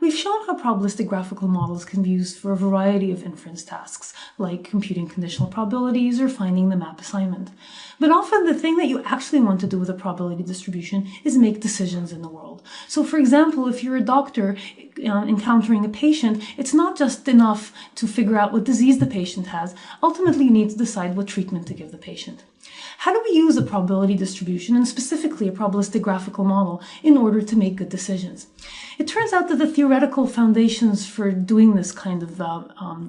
We've shown how probabilistic graphical models can be used for a variety of inference tasks, like computing conditional probabilities or finding the map assignment. But often the thing that you actually want to do with a probability distribution is make decisions in the world. So for example, if you're a doctor encountering a patient, it's not just enough to figure out what disease the patient has. Ultimately, you need to decide what treatment to give the patient. How do we use a probability distribution, and specifically a probabilistic graphical model, in order to make good decisions? It turns out that the theoretical foundations for doing this kind of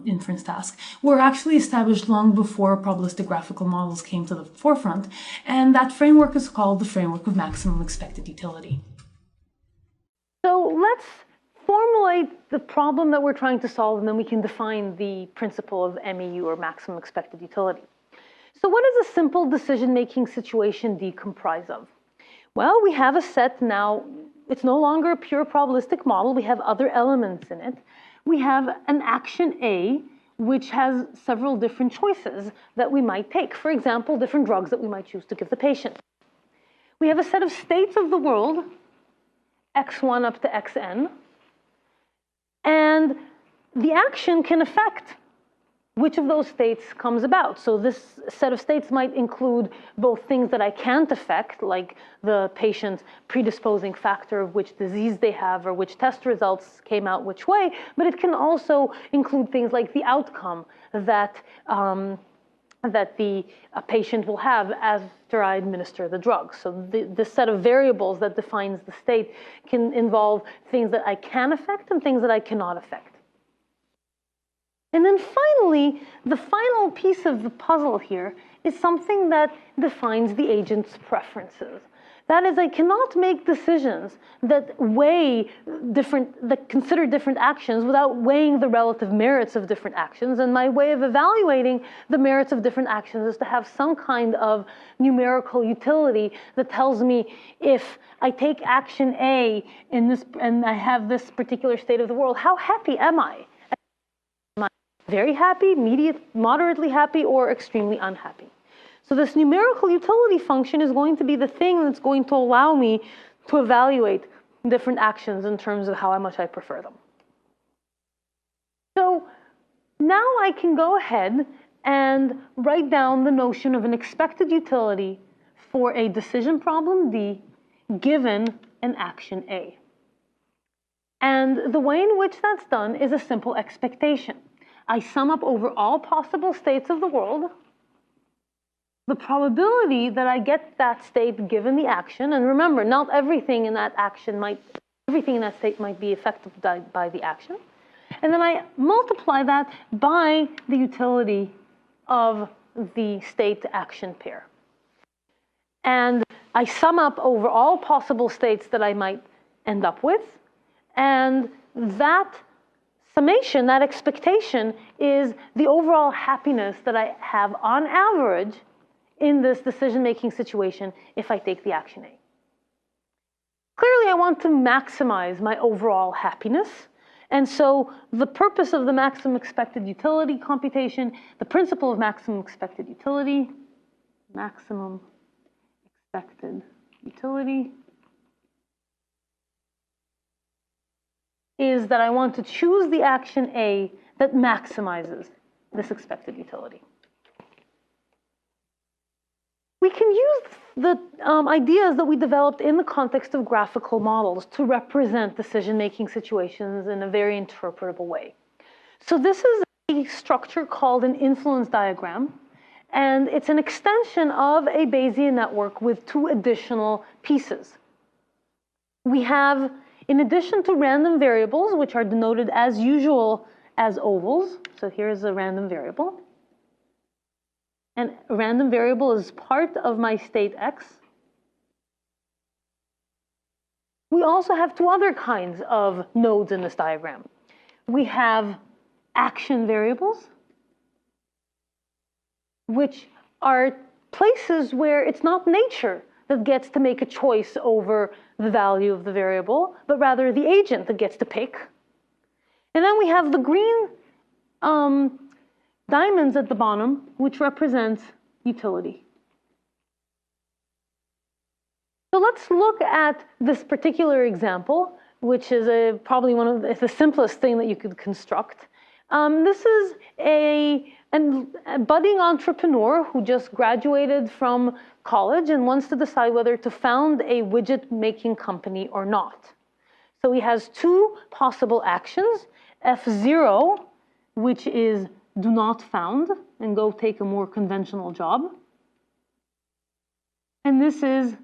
inference task were actually established long before probabilistic graphical models came to the forefront, and that framework is called the framework of maximum expected utility. So let's formulate the problem that we're trying to solve, and then we can define the principle of MEU, or maximum expected utility. So what does a simple decision-making situation D comprise of? Well, we have a set now. It's no longer a pure probabilistic model. We have other elements in it. We have an action A, which has several different choices that we might take. For example, different drugs that we might choose to give the patient. We have a set of states of the world, x1 up to xn, and the action can affect which of those states comes about. So this set of states might include both things that I can't affect, like the patient's predisposing factor of which disease they have or which test results came out which way, but it can also include things like the outcome that the patient will have after I administer the drug. So this set of variables that defines the state can involve things that I can affect and things that I cannot affect. And then finally, the final piece of the puzzle here is something that defines the agent's preferences. That is, I cannot make decisions that consider different actions without weighing the relative merits of different actions. And my way of evaluating the merits of different actions is to have some kind of numerical utility that tells me if I take action A and I have this particular state of the world, how happy am I? Very happy, moderately happy, or extremely unhappy. So this numerical utility function is going to be the thing that's going to allow me to evaluate different actions in terms of how much I prefer them. So now I can go ahead and write down the notion of an expected utility for a decision problem D given an action A. And the way in which that's done is a simple expectation. I sum up over all possible states of the world, the probability that I get that state given the action, and remember, not everything in that state might be affected by the action, and then I multiply that by the utility of the state-action pair. And I sum up over all possible states that I might end up with, and that summation, that expectation, is the overall happiness that I have on average in this decision-making situation if I take the action A. Clearly, I want to maximize my overall happiness. And so the purpose of the maximum expected utility computation, the principle of maximum expected utility, is that I want to choose the action A that maximizes this expected utility. We can use the ideas that we developed in the context of graphical models to represent decision-making situations in a very interpretable way. So this is a structure called an influence diagram, and it's an extension of a Bayesian network with two additional pieces. We have, in addition to random variables, which are denoted as usual as ovals, so here's a random variable, and a random variable is part of my state X. We also have two other kinds of nodes in this diagram. We have action variables, which are places where it's not nature that gets to make a choice over the value of the variable, but rather the agent that gets to pick. And then we have the green diamonds at the bottom, which represents utility. So let's look at this particular example which is probably it's the simplest thing that you could construct. This is a budding entrepreneur who just graduated from college and wants to decide whether to found a widget-making company or not. So he has two possible actions, F0, which is do not found and go take a more conventional job. And this is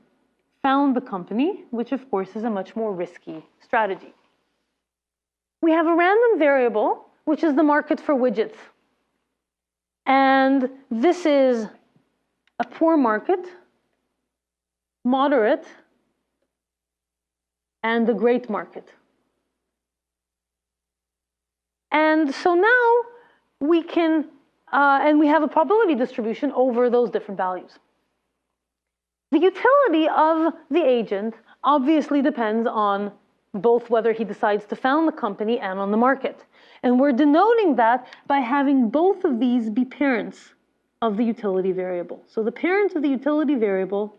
found the company, which of course is a much more risky strategy. We have a random variable, which is the market for widgets. And this is a poor market, moderate, and a great market. And so now we can, and we have a probability distribution over those different values. The utility of the agent obviously depends on both whether he decides to found the company and on the market. And we're denoting that by having both of these be parents of the utility variable. So the parents of the utility variable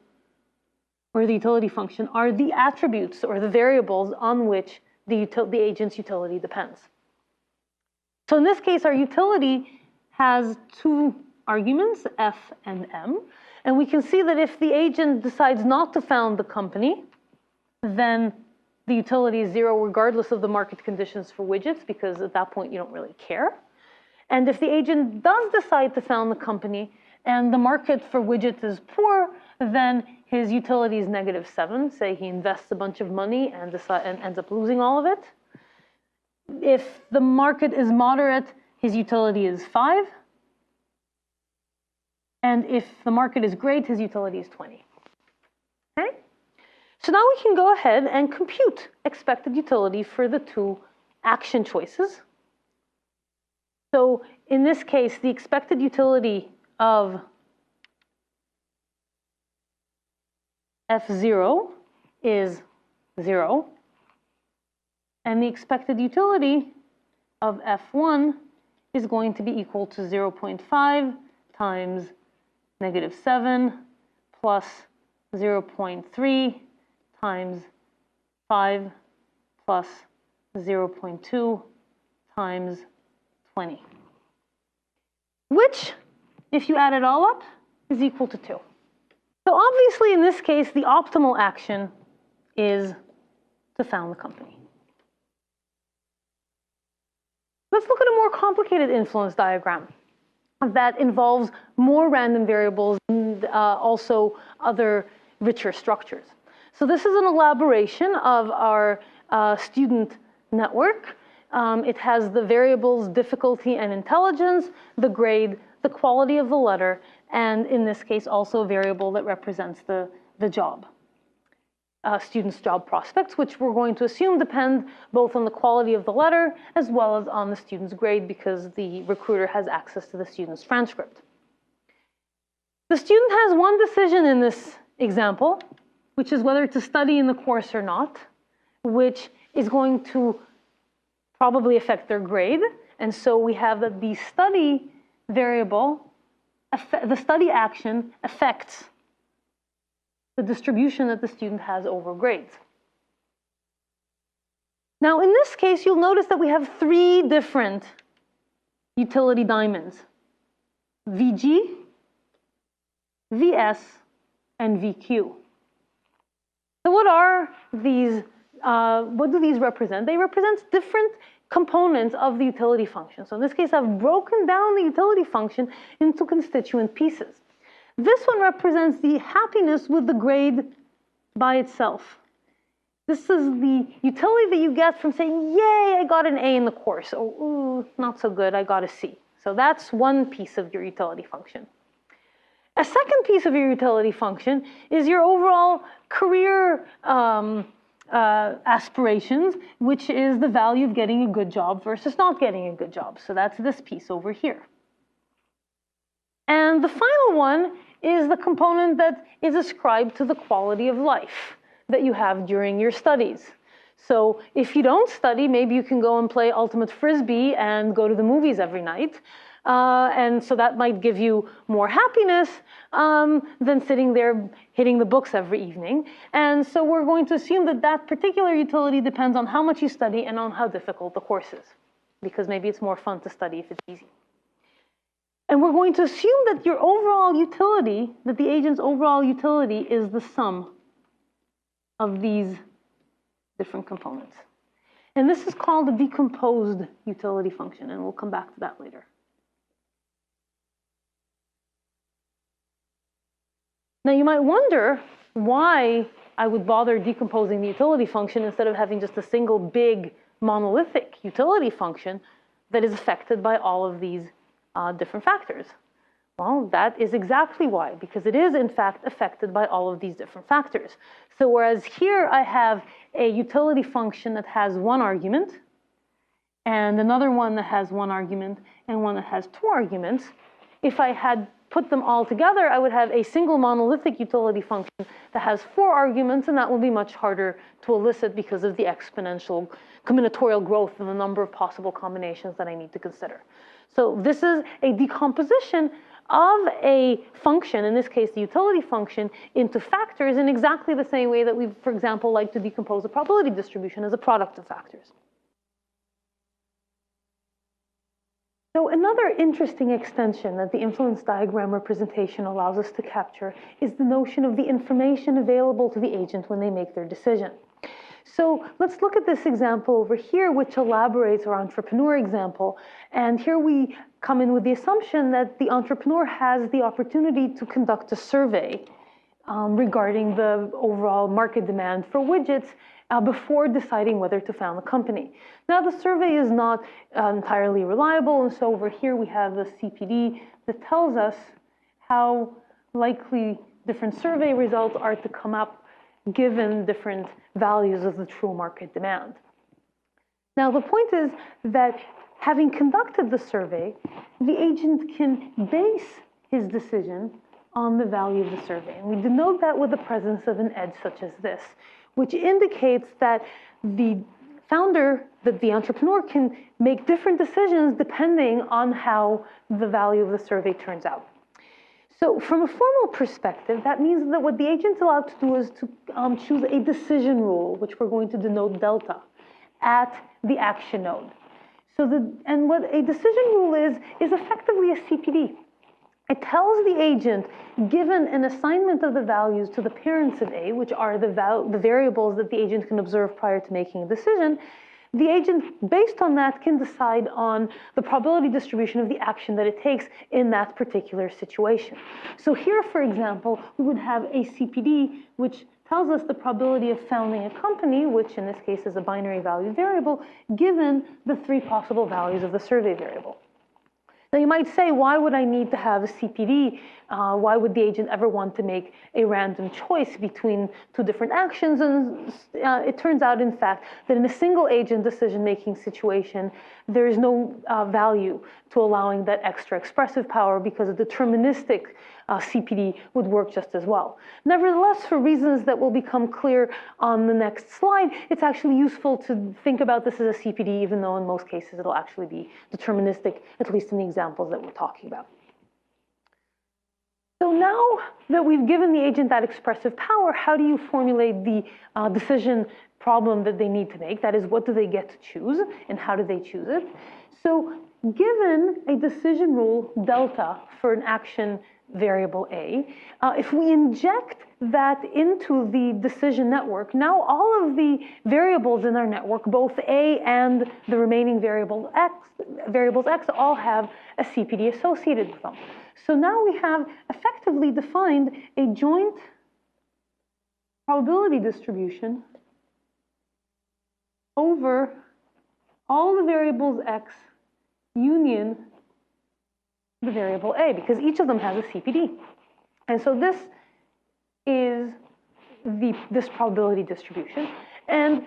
or the utility function are the attributes or the variables on which the agent's utility depends. So in this case, our utility has two arguments, f and m. And we can see that if the agent decides not to found the company, then the utility is 0 regardless of the market conditions for widgets, because at that point you don't really care. And if the agent does decide to found the company and the market for widgets is poor, then his utility is -7. Say he invests a bunch of money and ends up losing all of it. If the market is moderate, his utility is 5. And if the market is great, his utility is 20. Okay? So now we can go ahead and compute expected utility for the two action choices. So in this case, the expected utility of F0 is 0. And the expected utility of F1 is going to be equal to 0.5 times -7 plus 0.3 times 5 plus 0.2 times 20, which, if you add it all up, is equal to 2. So obviously, in this case, the optimal action is to found the company. Let's look at a more complicated influence diagram that involves more random variables and also other richer structures. So this is an elaboration of our student network. It has the variables difficulty and intelligence, the grade, the quality of the letter, and in this case also a variable that represents the job. Students' job prospects, which we're going to assume depend both on the quality of the letter as well as on the student's grade, because the recruiter has access to the student's transcript. The student has one decision in this example, which is whether to study in the course or not, which is going to probably affect their grade. And so we have that the study variable, the study action affects the distribution that the student has over grades. Now, in this case, you'll notice that we have 3 different utility diamonds: VG, VS, and VQ. So what are these? What do these represent? They represent different components of the utility function. So in this case, I've broken down the utility function into constituent pieces. This one represents the happiness with the grade by itself. This is the utility that you get from saying, yay, I got an A in the course, or ooh, not so good, I got a C. So that's one piece of your utility function. A second piece of your utility function is your overall career aspirations, which is the value of getting a good job versus not getting a good job. So that's this piece over here. And the final one is the component that is ascribed to the quality of life that you have during your studies. So if you don't study, maybe you can go and play ultimate frisbee and go to the movies every night. And so that might give you more happiness than sitting there hitting the books every evening. And so we're going to assume that that particular utility depends on how much you study and on how difficult the course is, because maybe it's more fun to study if it's easy. And we're going to assume that your overall utility, that the agent's overall utility is the sum of these different components. And this is called a decomposed utility function, and we'll come back to that later. Now you might wonder why I would bother decomposing the utility function instead of having just a single big monolithic utility function that is affected by all of these different factors. Well, that is exactly why, because it is in fact affected by all of these different factors. So whereas here I have a utility function that has one argument, and another one that has one argument, and one that has two arguments, if I had put them all together, I would have a single monolithic utility function that has 4 arguments, and that will be much harder to elicit because of the exponential combinatorial growth in the number of possible combinations that I need to consider. So this is a decomposition of a function, in this case the utility function, into factors in exactly the same way that we, for example, like to decompose a probability distribution as a product of factors. So another interesting extension that the influence diagram representation allows us to capture is the notion of the information available to the agent when they make their decision. So let's look at this example over here, which elaborates our entrepreneur example. And here we come in with the assumption that the entrepreneur has the opportunity to conduct a survey regarding the overall market demand for widgets before deciding whether to found the company. Now, the survey is not entirely reliable, and so over here we have the CPD that tells us how likely different survey results are to come up given different values of the true market demand. Now, the point is that having conducted the survey, the agent can base his decision on the value of the survey. And we denote that with the presence of an edge such as this, which indicates that the founder, that the entrepreneur can make different decisions depending on how the value of the survey turns out. So from a formal perspective, that means that what the agent's allowed to do is to choose a decision rule, which we're going to denote delta, at the action node. So and what a decision rule is effectively a CPD. It tells the agent, given an assignment of the values to the parents of A, which are the variables that the agent can observe prior to making a decision, the agent, based on that, can decide on the probability distribution of the action that it takes in that particular situation. So here, for example, we would have a CPD, which tells us the probability of founding a company, which in this case is a binary value variable, given the 3 possible values of the survey variable. Now you might say, why would I need to have a CPD? Why would the agent ever want to make a random choice between 2 different actions? And it turns out, in fact, that in a single agent decision-making situation, there is no value to allowing that extra expressive power because a deterministic CPD would work just as well. Nevertheless, for reasons that will become clear on the next slide, it's actually useful to think about this as a CPD, even though in most cases it'll actually be deterministic, at least in the examples that we're talking about. So now that we've given the agent that expressive power, how do you formulate the decision problem that they need to make? That is, what do they get to choose, and how do they choose it? So given a decision rule delta for an action variable A, if we inject that into the decision network, now all of the variables in our network, both A and the remaining variables X, all have a CPD associated with them. So now we have effectively defined a joint probability distribution over all the variables X union the variable A, because each of them has a CPD. And so this is this probability distribution. And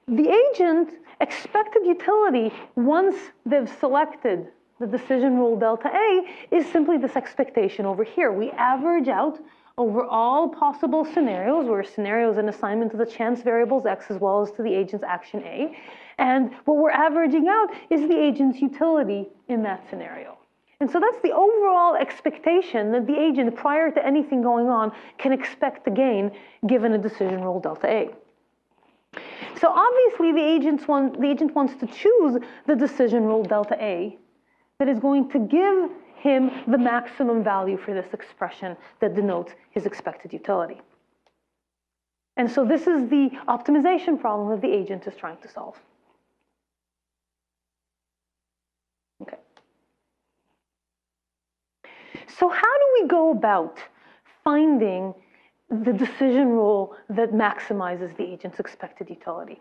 the agent expected utility, once they've selected the decision rule delta A, is simply this expectation over here. We average out over all possible scenarios, where scenario is an assignment to the chance variables X as well as to the agent's action A. And what we're averaging out is the agent's utility in that scenario. And so that's the overall expectation that the agent, prior to anything going on, can expect to gain given a decision rule delta A. So obviously the agent wants to choose the decision rule delta A that is going to give him the maximum value for this expression that denotes his expected utility. And so this is the optimization problem that the agent is trying to solve. Okay. So how do we go about finding the decision rule that maximizes the agent's expected utility?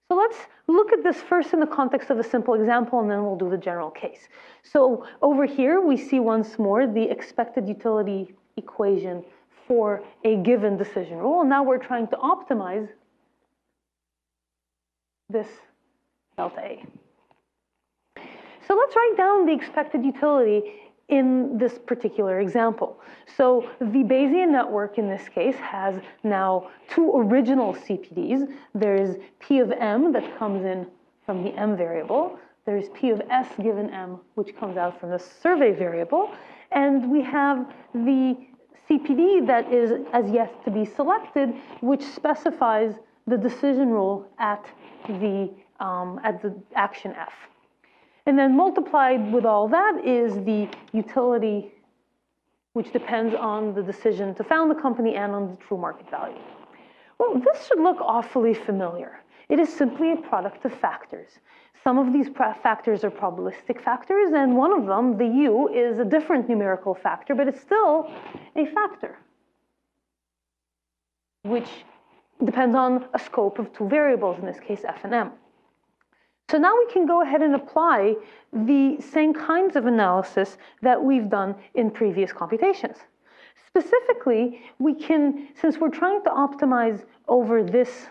So let's look at this first in the context of a simple example, and then we'll do the general case. So over here, we see once more the expected utility equation for a given decision rule. And now we're trying to optimize this delta A. So let's write down the expected utility in this particular example. So the Bayesian network in this case has now two original CPDs. There's P of M that comes in from the M variable. There's P of S given M, which comes out from the survey variable. And we have the CPD that is as yet to be selected, which specifies the decision rule at the action F. And then multiplied with all that is the utility, which depends on the decision to found the company and on the true market value. Well, this should look awfully familiar. It is simply a product of factors. Some of these factors are probabilistic factors, and one of them, the U, is a different numerical factor, but it's still a factor, which depends on a scope of two variables, in this case, F and M. So now we can go ahead and apply the same kinds of analysis that we've done in previous computations. Specifically, we can, since we're trying to optimize over this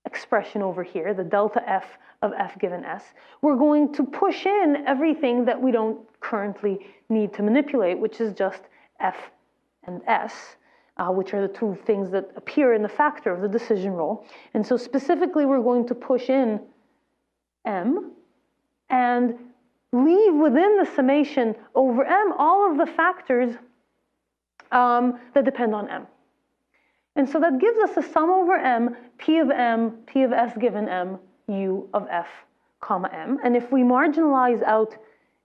expression over here, the delta F of F given S, we're going to push in everything that we don't currently need to manipulate, which is just F and S, which are the two things that appear in the factor of the decision rule. And so specifically, we're going to push in M and leave within the summation over M all of the factors that depend on M. And so that gives us a sum over M, P of S given M, U of F, comma M. And if we marginalize out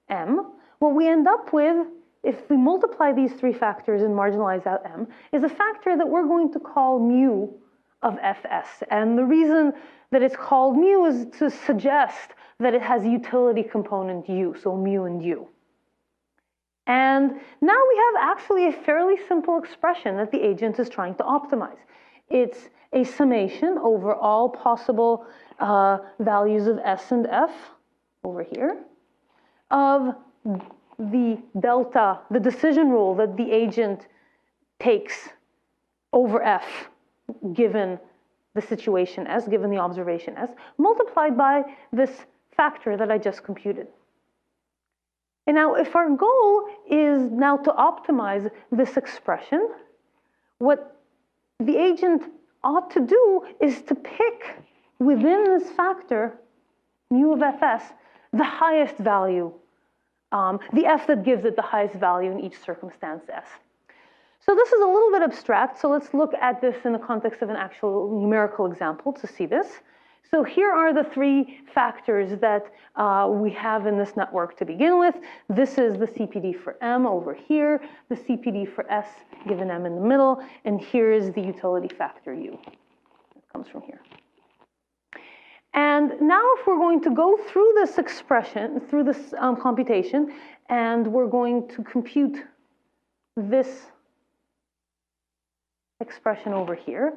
M, what we end up with, if we multiply these three factors and marginalize out M, is a factor that we're going to call mu of Fs. And the reason that it's called mu is to suggest that it has utility component U, so mu and U. And now we have actually a fairly simple expression that the agent is trying to optimize. It's a summation over all possible values of S and F over here of the delta, the decision rule that the agent takes over F given the situation S, given the observation S, multiplied by this factor that I just computed. And now if our goal is now to optimize this expression, what the agent ought to do is to pick within this factor, mu of Fs, the highest value, the F that gives it the highest value in each circumstance S. So this is a little bit abstract, so let's look at this in the context of an actual numerical example to see this. So here are the three factors that we have in this network to begin with. This is the CPD for M over here, the CPD for S given M in the middle, and here is the utility factor U. It comes from here. And now if we're going to go through this expression, through this computation, and we're going to compute this expression over here,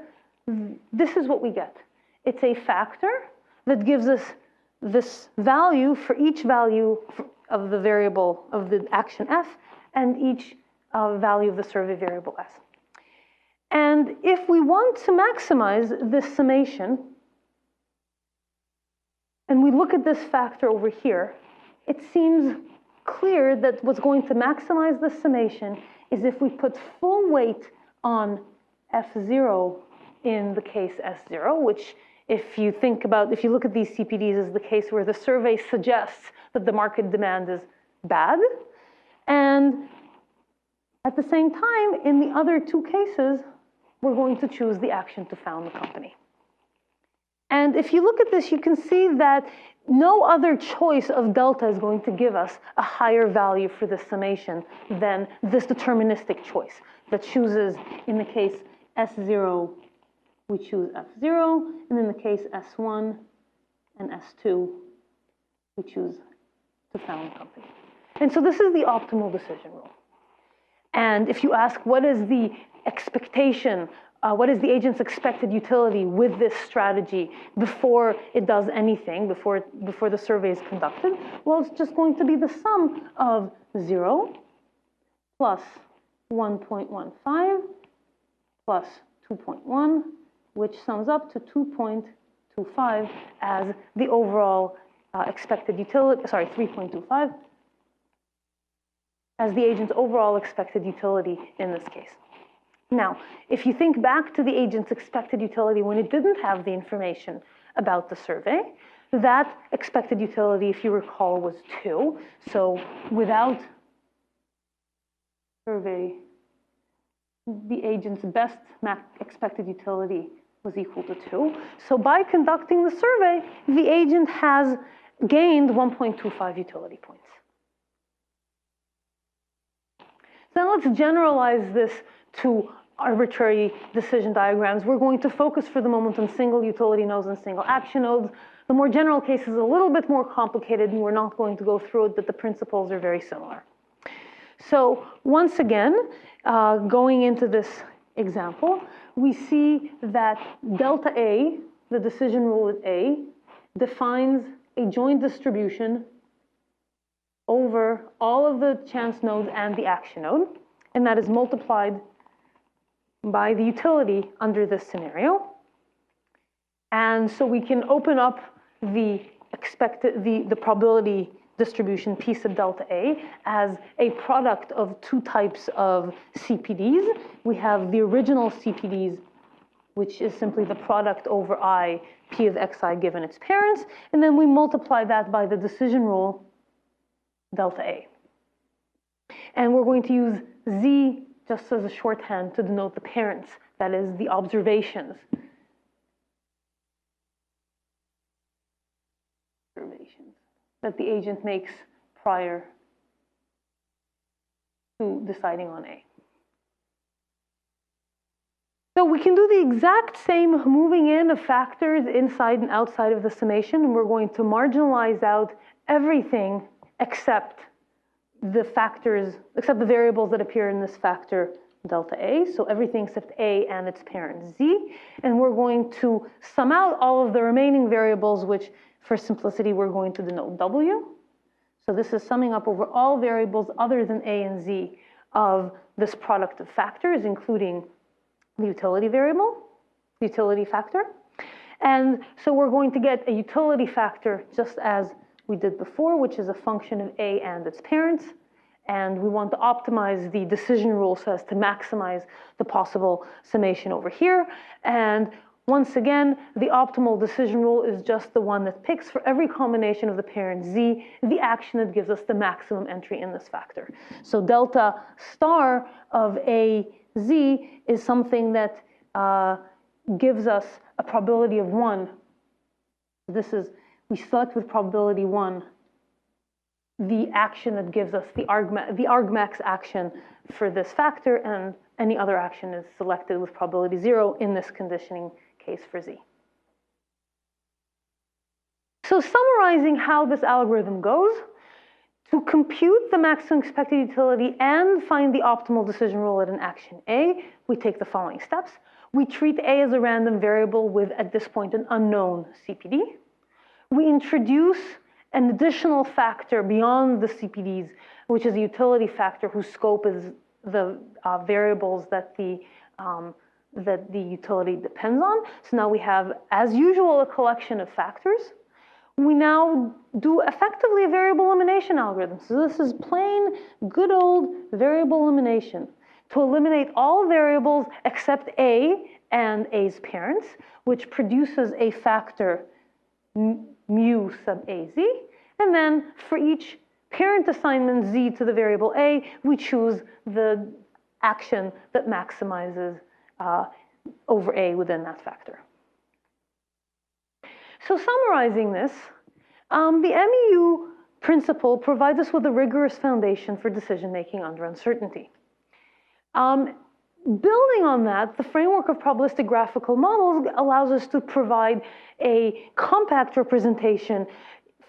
this is what we get. It's a factor that gives us this value for each value of the variable of the action F and each value of the survey variable S. And if we want to maximize this summation, and we look at this factor over here, it seems clear that what's going to maximize the summation is if we put full weight on F0 in the case S0, which if you think about, if you look at these CPDs as the case where the survey suggests that the market demand is bad. And at the same time, in the other two cases, we're going to choose the action to found the company. And if you look at this, you can see that no other choice of delta is going to give us a higher value for this summation than this deterministic choice that chooses, in the case S0, we choose F0, and in the case S1 and S2, we choose to found the company. And so this is the optimal decision rule. And if you ask what is the expectation, what is the agent's expected utility with this strategy before it does anything, before the survey is conducted? Well, it's just going to be the sum of 0 plus 1.15 plus 2.1, which sums up to 2.25 as the overall expected utility, 3.25, as the agent's overall expected utility in this case. Now, if you think back to the agent's expected utility when it didn't have the information about the survey, that expected utility, if you recall, was 2. So without survey, the agent's best expected utility was equal to 2. So by conducting the survey, the agent has gained 1.25 utility points. So now let's generalize this to arbitrary decision diagrams. We're going to focus for the moment on single utility nodes and single action nodes. The more general case is a little bit more complicated, and we're not going to go through it, but the principles are very similar. So once again, going into this example, we see that delta A, the decision rule at A, defines a joint distribution over all of the chance nodes and the action node, and that is multiplied by the utility under this scenario. And so we can open up the probability distribution P sub delta A as a product of two types of CPDs. We have the original CPDs, which is simply the product over I, P of xi given its parents, and then we multiply that by the decision rule delta A. And we're going to use Z just as a shorthand to denote the parents, that is, the observations. That the agent makes prior to deciding on A. So we can do the exact same moving in of factors inside and outside of the summation, and we're going to marginalize out everything except the factors, except the variables that appear in this factor delta A, so everything except A and its parent Z, and we're going to sum out all of the remaining variables, which for simplicity we're going to denote W. So this is summing up over all variables other than A and Z of this product of factors, including the utility variable, the utility factor. And so we're going to get a utility factor just as we did before, which is a function of A and its parents. And we want to optimize the decision rule so as to maximize the possible summation over here. And once again, the optimal decision rule is just the one that picks for every combination of the parent Z, the action that gives us the maximum entry in this factor. So delta star of AZ is something that gives us a probability of 1. This is, we select with probability 1 the action that gives us the argmax action for this factor, and any other action is selected with probability 0 in this conditioning case for Z. So summarizing how this algorithm goes, to compute the maximum expected utility and find the optimal decision rule at an action A, we take the following steps. We treat A as a random variable with, at this point, an unknown CPD. We introduce an additional factor beyond the CPDs, which is a utility factor whose scope is the variables that the utility depends on. So now we have, as usual, a collection of factors. We now do effectively a variable elimination algorithm. So this is plain, good old variable elimination to eliminate all variables except A and A's parents, which produces a factor mu sub AZ. And then for each parent assignment z to the variable a, we choose the action that maximizes over a within that factor. So summarizing this, the MEU principle provides us with a rigorous foundation for decision-making under uncertainty. Building on that, the framework of probabilistic graphical models allows us to provide a compact representation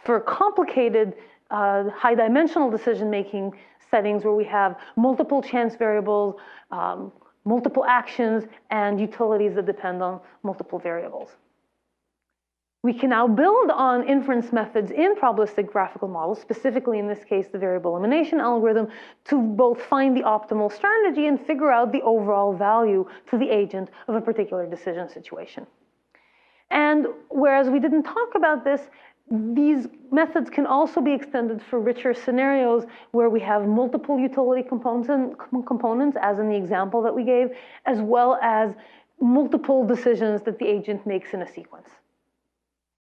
for complicated high-dimensional decision-making settings where we have multiple chance variables, multiple actions, and utilities that depend on multiple variables. We can now build on inference methods in probabilistic graphical models, specifically in this case, the variable elimination algorithm, to both find the optimal strategy and figure out the overall value to the agent of a particular decision situation. And whereas we didn't talk about this, these methods can also be extended for richer scenarios where we have multiple utility components, as in the example that we gave, as well as multiple decisions that the agent makes in a sequence.